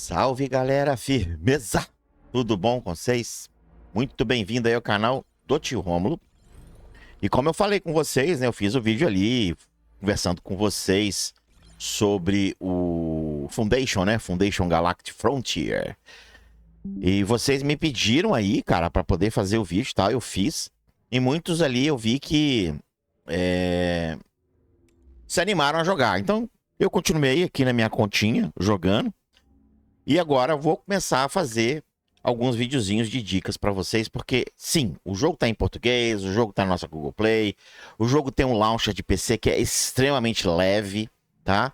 Salve galera, firmeza! Tudo bom com vocês? Muito bem-vindo aí ao canal do Tio Rômulo. E como eu falei com vocês, né, eu fiz o vídeo ali, conversando com vocês sobre o Foundation, né? Foundation Galactic Frontier. E vocês me pediram aí, cara, para poder fazer o vídeo, tá? Eu fiz. E muitos ali eu vi que se animaram a jogar. Então, eu continuei aqui na minha continha, jogando. E agora eu vou começar a fazer alguns videozinhos de dicas para vocês, porque sim, o jogo tá em português, o jogo tá na nossa Google Play, o jogo tem um launcher de PC que é extremamente leve, tá?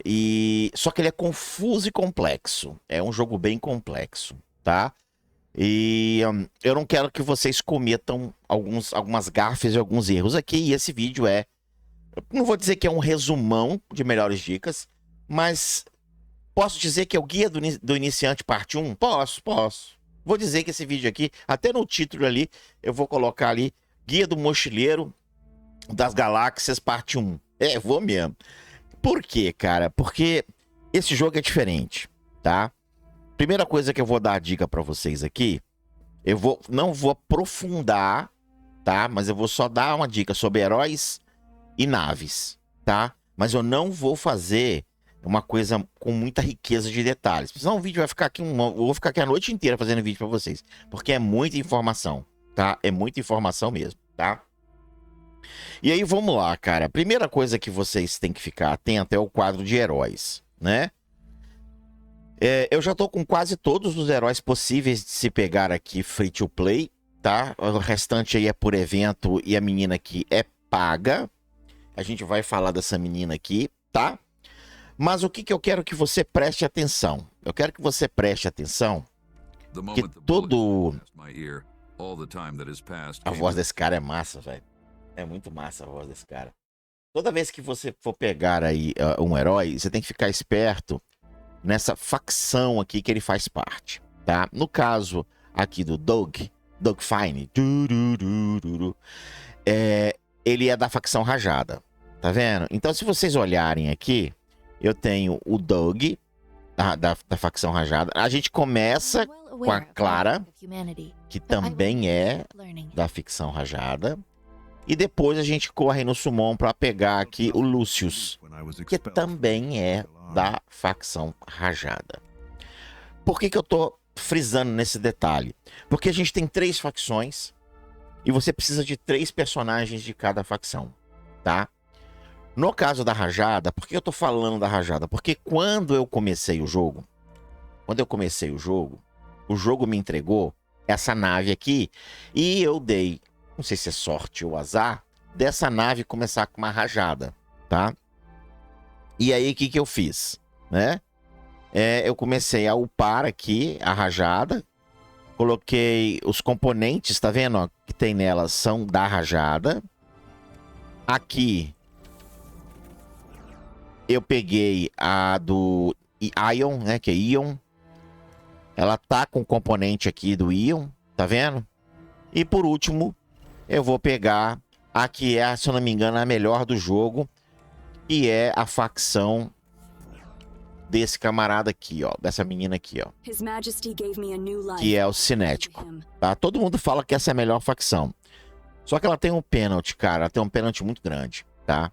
E só que ele é confuso e complexo. É um jogo bem complexo, tá? E eu não quero que vocês cometam algumas gafes e alguns erros aqui. E esse vídeo não vou dizer que é um resumão de melhores dicas, mas posso dizer que é o guia do iniciante parte 1? Posso. Vou dizer que esse vídeo aqui, até no título ali, eu vou colocar ali, Guia do Mochileiro das Galáxias parte 1. Vou mesmo. Por quê, cara? Porque esse jogo é diferente, tá? Primeira coisa que eu vou dar a dica pra vocês aqui, não vou aprofundar, tá? Mas eu vou só dar uma dica sobre heróis e naves, tá? Mas eu não vou fazer uma coisa com muita riqueza de detalhes. Senão o vídeo vai ficar aqui, eu vou ficar aqui a noite inteira fazendo vídeo pra vocês, porque é muita informação, tá? É muita informação mesmo, tá? E aí vamos lá, cara. A primeira coisa que vocês têm que ficar atento é o quadro de heróis, né? Eu já tô com quase todos os heróis possíveis de se pegar aqui free to play, tá? O restante aí é por evento e a menina aqui é paga. A gente vai falar dessa menina aqui, tá? Mas o que eu quero que você preste atenção? Eu quero que você preste atenção que A voz desse cara é massa, velho. É muito massa a voz desse cara. Toda vez que você for pegar aí um herói, você tem que ficar esperto nessa facção aqui que ele faz parte, tá? No caso aqui do Doug Fine, ele é da facção Rajada, tá vendo? Então se vocês olharem aqui, eu tenho o Doug, da facção Rajada. A gente começa com a Clara, que também é da facção Rajada. E depois a gente corre no Summon para pegar aqui o Lucius, que também é da facção Rajada. Por que eu tô frisando nesse detalhe? Porque a gente tem 3 facções e você precisa de 3 personagens de cada facção, tá? No caso da Rajada, por que eu tô falando da Rajada? Porque quando eu comecei o jogo, o jogo me entregou essa nave aqui e eu dei, não sei se é sorte ou azar, dessa nave começar com uma rajada, tá? E aí, o que eu fiz, né? Eu comecei a upar aqui a rajada, coloquei os componentes, tá vendo? Ó, que tem nela são da rajada. Aqui eu peguei a do Ion, né? Que é Ion. Ela tá com o componente aqui do Ion, tá vendo? E por último, eu vou pegar a que é, se eu não me engano, a melhor do jogo, que é a facção desse camarada aqui, ó, dessa menina aqui, ó, que é o Cinético, tá? Todo mundo fala que essa é a melhor facção. Só que ela tem um pênalti, cara, ela tem um pênalti muito grande, tá?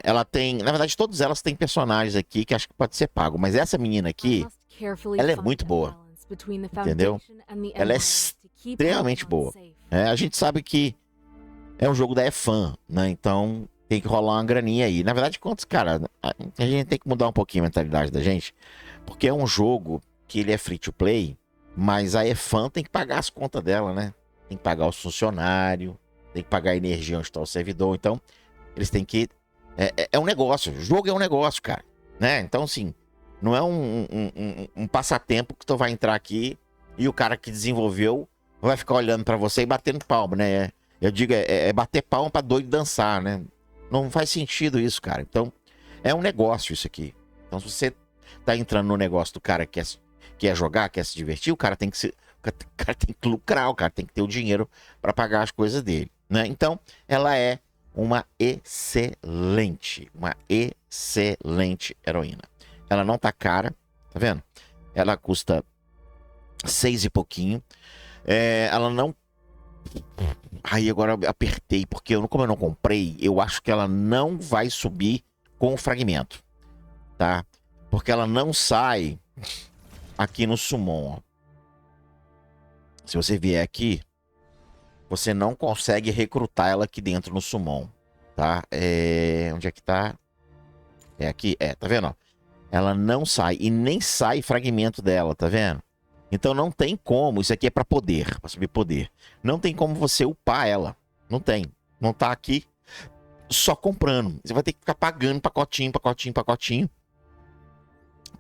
Ela tem, na verdade, todas elas têm personagens aqui que acho que pode ser pago, mas essa menina aqui, ela é muito boa, entendeu? Ela é extremamente boa. A gente sabe que é um jogo da EFAN, né? Então tem que rolar uma graninha aí. Na verdade, cara, a gente tem que mudar um pouquinho a mentalidade da gente, porque é um jogo que ele é free to play, mas a EFAN tem que pagar as contas dela, né? Tem que pagar os funcionários, tem que pagar a energia onde está o servidor. Então, eles têm que... É um negócio. O jogo é um negócio, cara. Né? Então, assim, não é um passatempo que tu vai entrar aqui e o cara que desenvolveu vai ficar olhando pra você e batendo palma, né? Eu digo, bater palma pra doido dançar, né? Não faz sentido isso, cara. Então, é um negócio isso aqui. Então, se você tá entrando no negócio do cara que quer jogar, quer se divertir, o cara tem que lucrar, o cara tem que ter o dinheiro pra pagar as coisas dele, né? Então, ela é uma excelente heroína. Ela não tá cara, tá vendo? Ela custa 6 e pouquinho. Ela não... Aí agora eu apertei, porque como eu não comprei, eu acho que ela não vai subir com o fragmento, tá? Porque ela não sai aqui no Summon, ó. Se você vier aqui, você não consegue recrutar ela aqui dentro no Summon, tá? Onde é que tá? É aqui, tá vendo, ó? Ela não sai, e nem sai fragmento dela, tá vendo? Então não tem como, isso aqui é pra poder, pra subir poder. Não tem como você upar ela, não tem. Não tá aqui só comprando. Você vai ter que ficar pagando pacotinho, pacotinho, pacotinho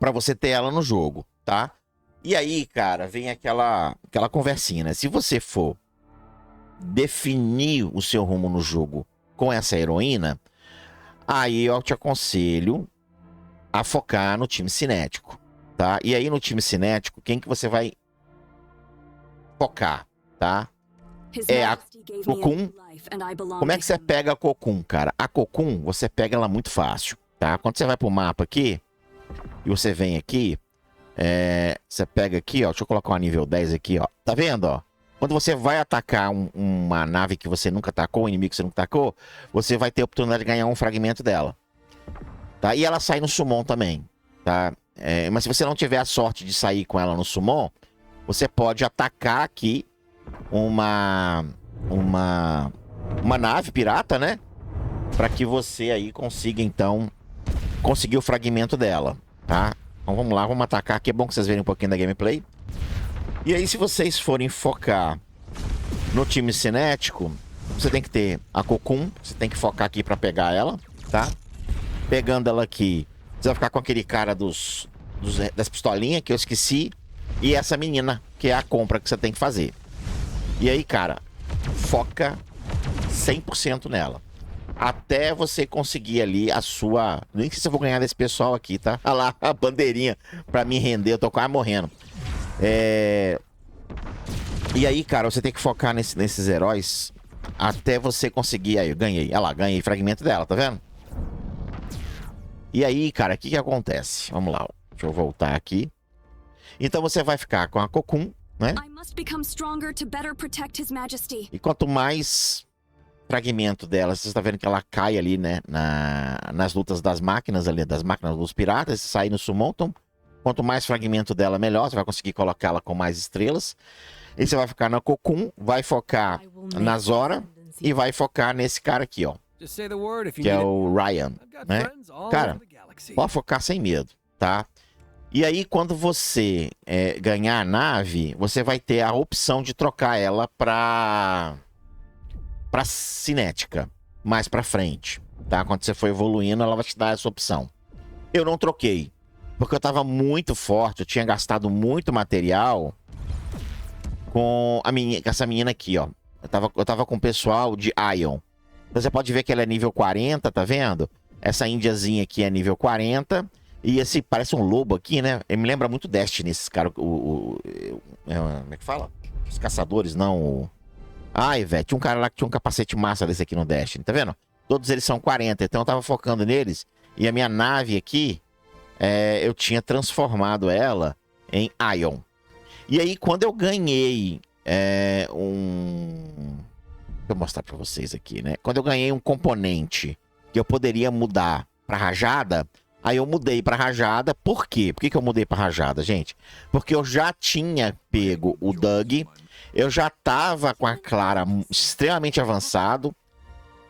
pra você ter ela no jogo, tá? E aí, cara, vem aquela conversinha, né? Se você for definir o seu rumo no jogo com essa heroína, aí eu te aconselho a focar no time cinético, tá? E aí no time cinético, quem que você vai focar, tá? É a Cocoon. Como é que você pega a Cocoon, cara? A Cocoon, você pega ela muito fácil, tá? Quando você vai pro mapa aqui, e você vem aqui, você pega aqui, ó, deixa eu colocar um nível 10 aqui, ó. Tá vendo, ó? Quando você vai atacar uma nave que você nunca atacou, um inimigo que você nunca atacou, você vai ter a oportunidade de ganhar um fragmento dela. Tá? E ela sai no Summon também, tá? Mas se você não tiver a sorte de sair com ela no Summon, você pode atacar aqui uma nave pirata, né? Para que você aí consiga, então, conseguir o fragmento dela, tá? Então vamos lá, vamos atacar aqui. É bom que vocês verem um pouquinho da gameplay. E aí, se vocês forem focar no time cinético, você tem que ter a Cocoon, você tem que focar aqui para pegar ela, tá? Pegando ela aqui, você vai ficar com aquele cara das pistolinhas que eu esqueci. E essa menina, que é a compra que você tem que fazer. E aí, cara, foca 100% nela. Até você conseguir ali a sua... Nem sei se eu vou ganhar desse pessoal aqui, tá? Olha lá, a bandeirinha pra me render. Eu tô quase morrendo. E aí, cara, você tem que focar nesses heróis até você conseguir... Aí, eu ganhei. Olha lá, ganhei fragmento dela, tá vendo? E aí, cara, o que que acontece? Vamos lá, ó. Deixa eu voltar aqui. Então você vai ficar com a Cocoon, né? E quanto mais fragmento dela, você está vendo que ela cai ali, né? Nas lutas das máquinas ali, das máquinas dos piratas, sai no Summon. Quanto mais fragmento dela, melhor. Você vai conseguir colocá-la com mais estrelas. E você vai ficar na Cocoon, vai focar na Zora e vai focar nesse cara aqui, ó. Que é o Ryan, né? Cara, pode focar sem medo, tá? E aí, quando você ganhar a nave, você vai ter a opção de trocar ela pra cinética, mais pra frente, tá? Quando você for evoluindo, ela vai te dar essa opção. Eu não troquei, porque eu tava muito forte, eu tinha gastado muito material com essa menina aqui, ó. Eu tava com o pessoal de Ion. Então você pode ver que ela é nível 40, tá vendo? Essa índiazinha aqui é nível 40. E esse parece um lobo aqui, né? Ele me lembra muito Destiny, esses caras. Como é que fala? Os caçadores, não. Ai, velho, tinha um cara lá que tinha um capacete massa desse aqui no Destiny, tá vendo? Todos eles são 40, então eu tava focando neles. E a minha nave aqui, eu tinha transformado ela em Ion. E aí, quando eu ganhei Deixa eu mostrar pra vocês aqui, né? Quando eu ganhei um componente que eu poderia mudar pra rajada, aí eu mudei pra rajada. Por quê? Por que eu mudei pra rajada, gente? Porque eu já tinha pego o Doug, eu já tava com a Clara extremamente avançado,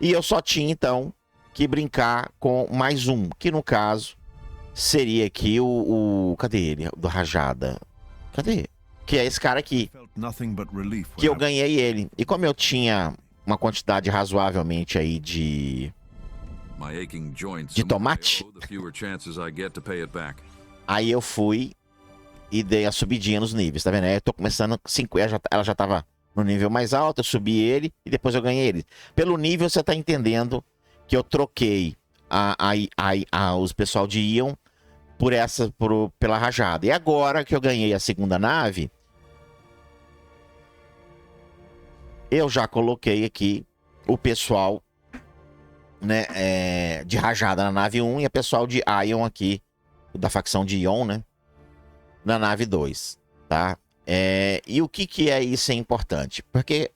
e eu só tinha, então, que brincar com mais um, que no caso seria aqui cadê ele? Do rajada. Cadê? Que é esse cara aqui, que eu ganhei ele. E como eu tinha uma quantidade razoavelmente aí de tomate, aí eu fui e dei a subidinha nos níveis, tá vendo? Aí eu tô começando 5, ela já tava no nível mais alto, eu subi ele e depois eu ganhei ele. Pelo nível, você tá entendendo que eu troquei os pessoal de Ion pela rajada. E agora que eu ganhei a segunda nave, eu já coloquei aqui o pessoal, né, de rajada na nave 1 e o pessoal de Ion aqui, da facção de Ion, né? na nave 2, tá? E o que é isso é importante? Porque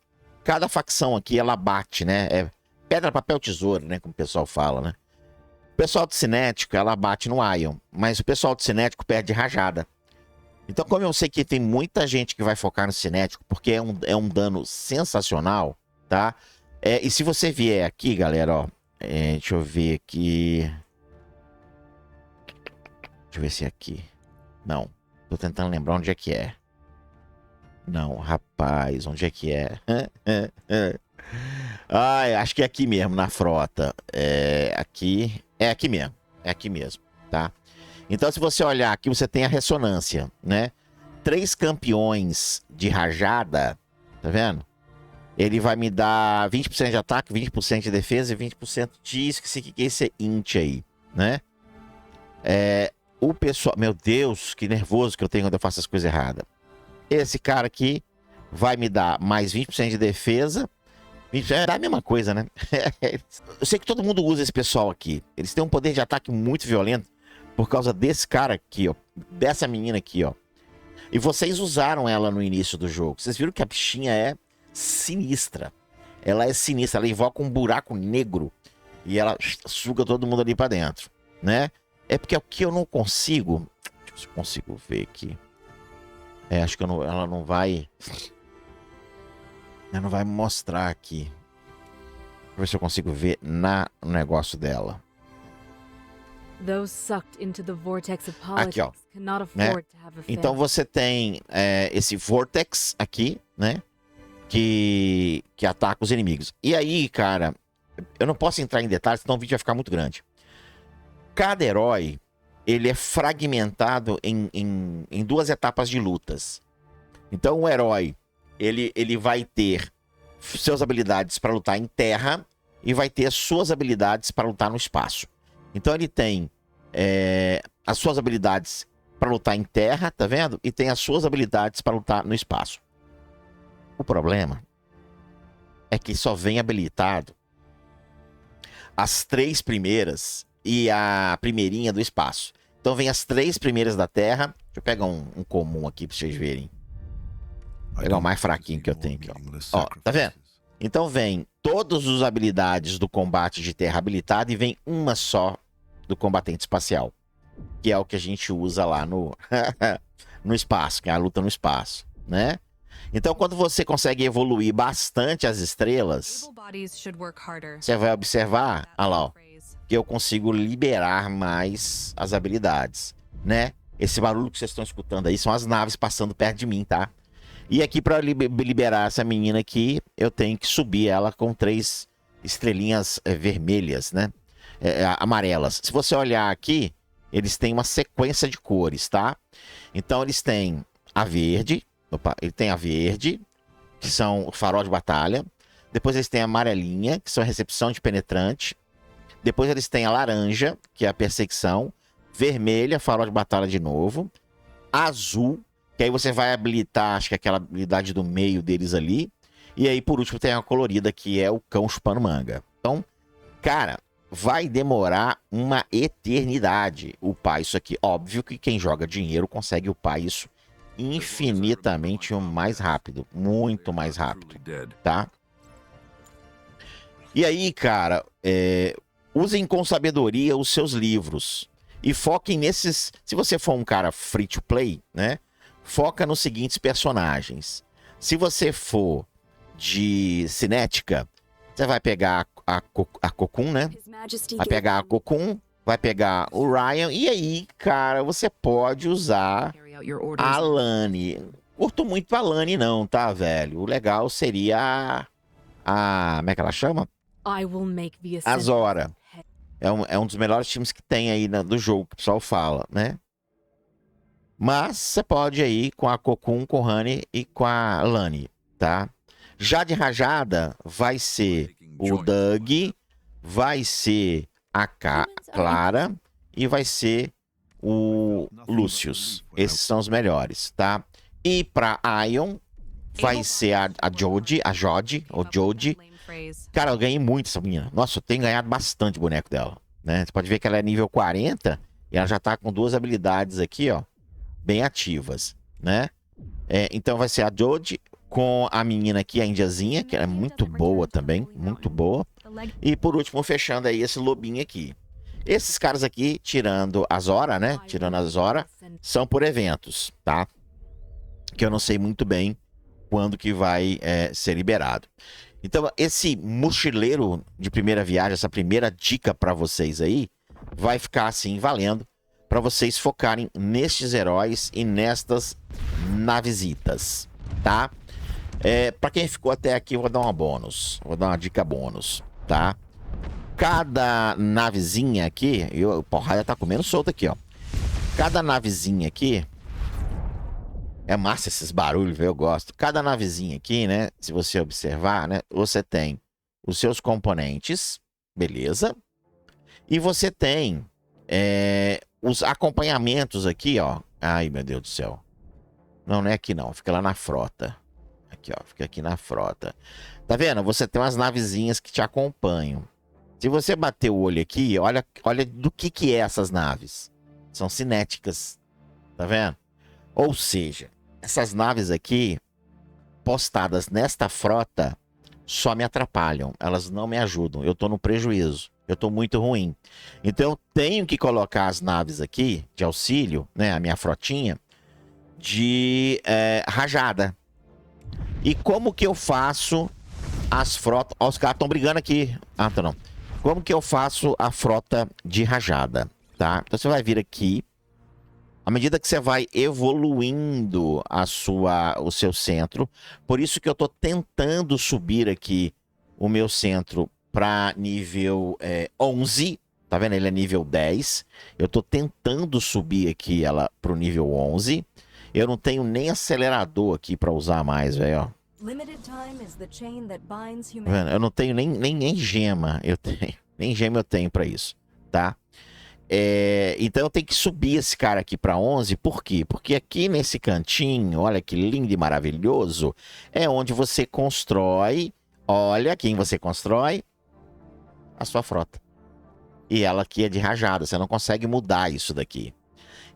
cada facção aqui, ela bate, né? É pedra, papel, tesoura, né? Como o pessoal fala, né? O pessoal do cinético, ela bate no Ion, mas o pessoal do cinético perde rajada. Então, como eu sei que tem muita gente que vai focar no cinético, porque é um dano sensacional, tá? E se você vier aqui, galera, ó, deixa eu ver aqui. Deixa eu ver se é aqui. Não, tô tentando lembrar onde é que é. Não, rapaz, onde é que é? Acho que é aqui mesmo, na frota. Aqui. É aqui mesmo. É aqui mesmo, tá? Então, se você olhar aqui, você tem a ressonância, né? 3 campeões de rajada, tá vendo? Ele vai me dar 20% de ataque, 20% de defesa e 20% de esqueci que é esse int aí, né? O pessoal... Meu Deus, que nervoso que eu tenho quando eu faço as coisas erradas. Esse cara aqui vai me dar mais 20% de defesa. É a mesma coisa, né? Eu sei que todo mundo usa esse pessoal aqui. Eles têm um poder de ataque muito violento por causa desse cara aqui, ó. Dessa menina aqui, ó. E vocês usaram ela no início do jogo. Vocês viram que a bichinha é sinistra. Ela é sinistra. Ela invoca um buraco negro. E ela suga todo mundo ali pra dentro, né? É porque o que eu não consigo... Deixa eu ver se eu consigo ver aqui. Acho que ela não vai... Ela não vai me mostrar aqui. Deixa eu ver se eu consigo ver no negócio dela. Aqui, ó. Né? Então você tem esse Vortex aqui, né? Que ataca os inimigos. E aí, cara, eu não posso entrar em detalhes, senão o vídeo vai ficar muito grande. Cada herói, ele é fragmentado em 2 etapas de lutas. Então o herói, ele vai ter suas habilidades para lutar em terra e vai ter as suas habilidades para lutar no espaço. Então ele tem as suas habilidades para lutar em terra, tá vendo? E tem as suas habilidades para lutar no espaço. O problema é que só vem habilitado as 3 primeiras e a primeirinha do espaço. Então vem as 3 primeiras da terra. Deixa eu pegar um comum aqui para vocês verem. Vou pegar o mais fraquinho que eu tenho aqui, ó. Ó, tá vendo? Então vem todas as habilidades do combate de terra habilitado e vem uma só do combatente espacial. Que é o que a gente usa lá no espaço, que é a luta no espaço, né? Então quando você consegue evoluir bastante as estrelas, você vai observar, olha lá, ó, que eu consigo liberar mais as habilidades, né? Esse barulho que vocês estão escutando aí são as naves passando perto de mim, tá? E aqui para liberar essa menina aqui, eu tenho que subir ela com 3 estrelinhas vermelhas, né? Amarelas. Se você olhar aqui, eles têm uma sequência de cores, tá? Então eles têm a verde, ele tem a verde, que são o farol de batalha. Depois eles têm a amarelinha, que são a recepção de penetrante. Depois eles têm a laranja, que é a perseguição. Vermelha, farol de batalha de novo. Azul, que aí você vai habilitar, acho que aquela habilidade do meio deles ali. E aí, por último, tem a colorida, que é o cão chupando manga. Então, cara, vai demorar uma eternidade upar isso aqui. Óbvio que quem joga dinheiro consegue upar isso infinitamente mais rápido. Muito mais rápido, tá? E aí, cara, usem com sabedoria os seus livros. E foquem nesses... Se você for um cara free to play, né? Foca nos seguintes personagens. Se você for de cinética, você vai pegar a Cocoon, né? Vai pegar a Cocoon, vai pegar o Ryan. E aí, cara, você pode usar a Alani. Curto muito a Alani não, tá, velho? O legal seria como é que ela chama? A Zora. É um dos melhores times que tem aí do jogo, que o pessoal fala, né? Mas você pode ir com a Cocoon, com o Honey e com a Lani, tá? Já de rajada, vai ser o Doug, vai ser a Clara e vai ser o Lucius. Esses são os melhores, tá? E pra Ion, vai ser a Jodie, ou Jodie. Cara, eu ganhei muito essa menina. Nossa, eu tenho ganhado bastante o boneco dela, né? Você pode ver que ela é nível 40 e ela já tá com 2 habilidades aqui, ó. bem ativas, né? Então vai ser a Jodie com a menina aqui, a indiazinha, que é muito boa também, muito boa. E por último, fechando aí esse lobinho aqui. Esses caras aqui, tirando a Zora, né? Tirando a Zora, são por eventos, tá? Que eu não sei muito bem quando que vai ser liberado. Então, esse mochileiro de primeira viagem, essa primeira dica para vocês aí, vai ficar assim valendo para vocês focarem nestes heróis e nestas navesitas, tá? Para quem ficou até aqui, eu vou dar uma bônus, vou dar uma dica bônus, tá? Cada navezinha aqui, o Porrada tá comendo solto aqui, ó. Cada navezinha aqui, é massa esses barulhos, eu gosto. Cada navezinha aqui, né, se você observar, né, você tem os seus componentes, beleza? E você tem os acompanhamentos aqui, ó. Ai, meu Deus do céu. Não, não é aqui não, fica lá na frota. Aqui, ó, fica aqui na frota. Tá vendo? Você tem umas navezinhas que te acompanham. Se você bater o olho aqui, olha do que é essas naves. São cinéticas, tá vendo? Ou seja, essas naves aqui, postadas nesta frota, só me atrapalham. Elas não me ajudam. Eu tô no prejuízo. Eu tô muito ruim. Então eu tenho que colocar as naves aqui, de auxílio, né? A minha frotinha, de rajada. E como que eu faço as frotas... Ó, os caras estão brigando aqui. Ah, então não. Como que eu faço a frota de rajada, tá? Então você vai vir aqui. À medida que você vai evoluindo o seu centro, por isso que eu tô tentando subir aqui o meu centro para nível 11, tá vendo? Ele é nível 10. Eu tô tentando subir aqui ela pro nível 11. Eu não tenho nem acelerador aqui para usar mais, velho, ó. Eu não tenho nem gema, nem gema eu tenho para isso, tá? Então eu tenho que subir esse cara aqui para 11, por quê? Porque aqui nesse cantinho, olha que lindo e maravilhoso, é onde você constrói, olha quem você constrói, a sua frota. E ela aqui é de rajada, você não consegue mudar isso daqui.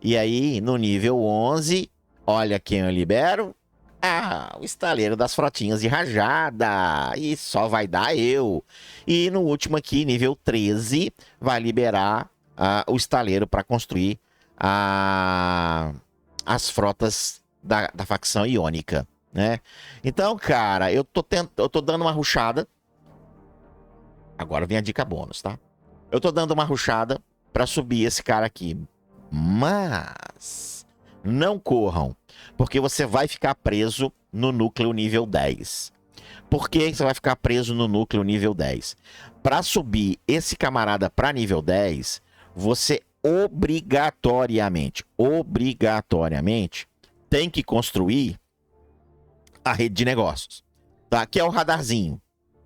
E aí no nível 11, olha quem eu libero. O estaleiro das frotinhas de rajada. E só vai dar eu. E no último aqui, nível 13, vai liberar o estaleiro para construir as frotas da facção iônica, né? Então, cara, eu tô dando uma rushada. Agora vem a dica bônus, tá? Eu tô dando uma rushada para subir esse cara aqui. Mas não corram, porque você vai ficar preso no núcleo nível 10. Por que você vai ficar preso no núcleo nível 10? Para subir esse camarada para nível 10, você obrigatoriamente tem que construir a rede de negócios, tá? Que é o radarzinho,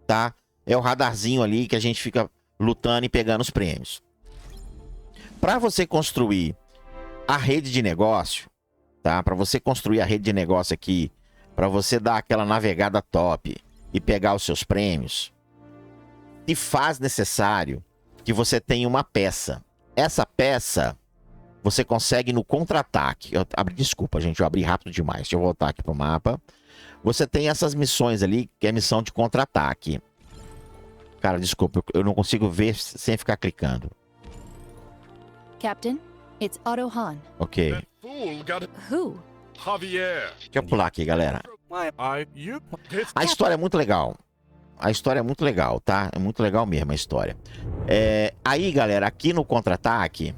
tá? É o radarzinho ali que a gente fica lutando e pegando os prêmios. Para você construir a rede de negócio, tá? Para você construir a rede de negócio aqui, para você dar aquela navegada top e pegar os seus prêmios, se faz necessário que você tenha uma peça. Essa peça você consegue no contra-ataque. Desculpa, gente, eu abri rápido demais. Deixa eu voltar aqui pro mapa. Você tem essas missões ali, que é missão de contra-ataque. Cara, desculpa, eu não consigo ver sem ficar clicando. Captain, it's Otto Hahn. Ok. Who? Javier. Deixa eu pular aqui, galera. A história é muito legal. A história é muito legal, tá? É muito legal mesmo a história. Aí, galera, aqui no contra-ataque,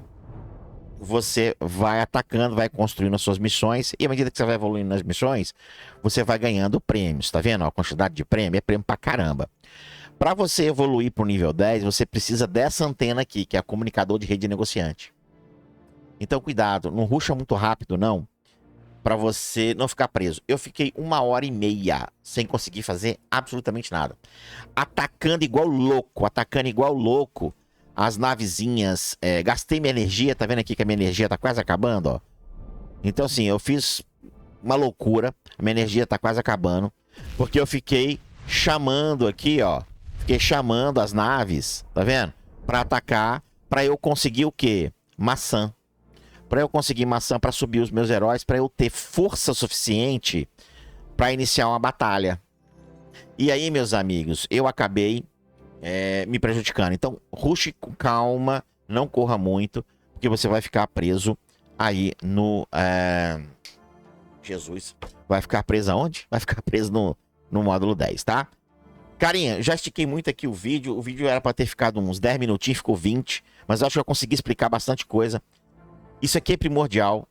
você vai atacando, vai construindo as suas missões. E à medida que você vai evoluindo nas missões, você vai ganhando prêmios. Tá vendo? A quantidade de prêmio é prêmio pra caramba. Para você evoluir pro nível 10, você precisa dessa antena aqui, que é a comunicador de rede negociante. Então, cuidado, não rusha muito rápido, não, para você não ficar preso. Eu fiquei 1h30 sem conseguir fazer absolutamente nada. Atacando igual louco, as navezinhas. Gastei minha energia, tá vendo aqui que a minha energia tá quase acabando, ó. Então, assim, eu fiz uma loucura, a minha energia tá quase acabando, porque eu fiquei chamando aqui, ó. Fiquei chamando as naves, tá vendo? Para atacar, para eu conseguir o quê? Maçã. para eu conseguir maçã para subir os meus heróis, para eu ter força suficiente para iniciar uma batalha. E aí, meus amigos, eu acabei me prejudicando. Então, rushe com calma, não corra muito, porque você vai ficar preso aí no... Jesus, vai ficar preso aonde? Vai ficar preso no módulo 10, tá? Carinha, já estiquei muito aqui o vídeo era para ter ficado uns 10 minutinhos, ficou 20, mas eu acho que eu consegui explicar bastante coisa. Isso aqui é primordial,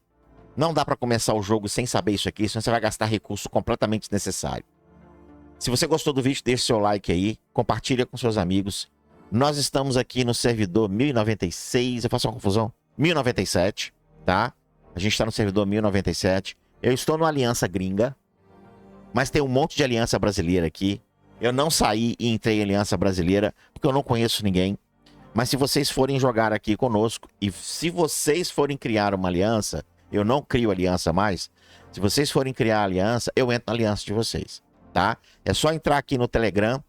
não dá para começar o jogo sem saber isso aqui, senão você vai gastar recurso completamente desnecessário. Se você gostou do vídeo, deixe seu like aí, compartilha com seus amigos. Nós estamos aqui no servidor 1096, eu faço uma confusão? 1097, tá? A gente está no servidor 1097. Eu estou no Aliança Gringa, mas tem um monte de aliança brasileira aqui. Eu não saí e entrei em aliança brasileira, porque eu não conheço ninguém. Mas se vocês forem jogar aqui conosco, e se vocês forem criar uma aliança, eu não crio aliança mais. Se vocês forem criar aliança, eu entro na aliança de vocês, tá? É só entrar aqui no Telegram,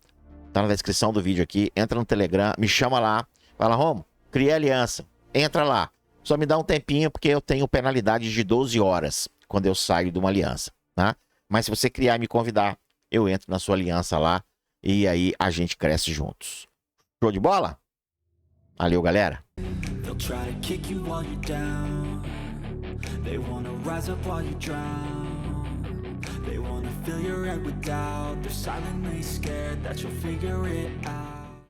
tá na descrição do vídeo aqui. Entra no Telegram, me chama lá, fala, Romo, criei aliança, entra lá. Só me dá um tempinho, porque eu tenho penalidade de 12 horas quando eu saio de uma aliança, tá? Mas se você criar e me convidar, eu entro na sua aliança lá e aí a gente cresce juntos. Show de bola? Valeu, galera. They wanna fill your head with doubt. They're silently scared that you'll figure it out.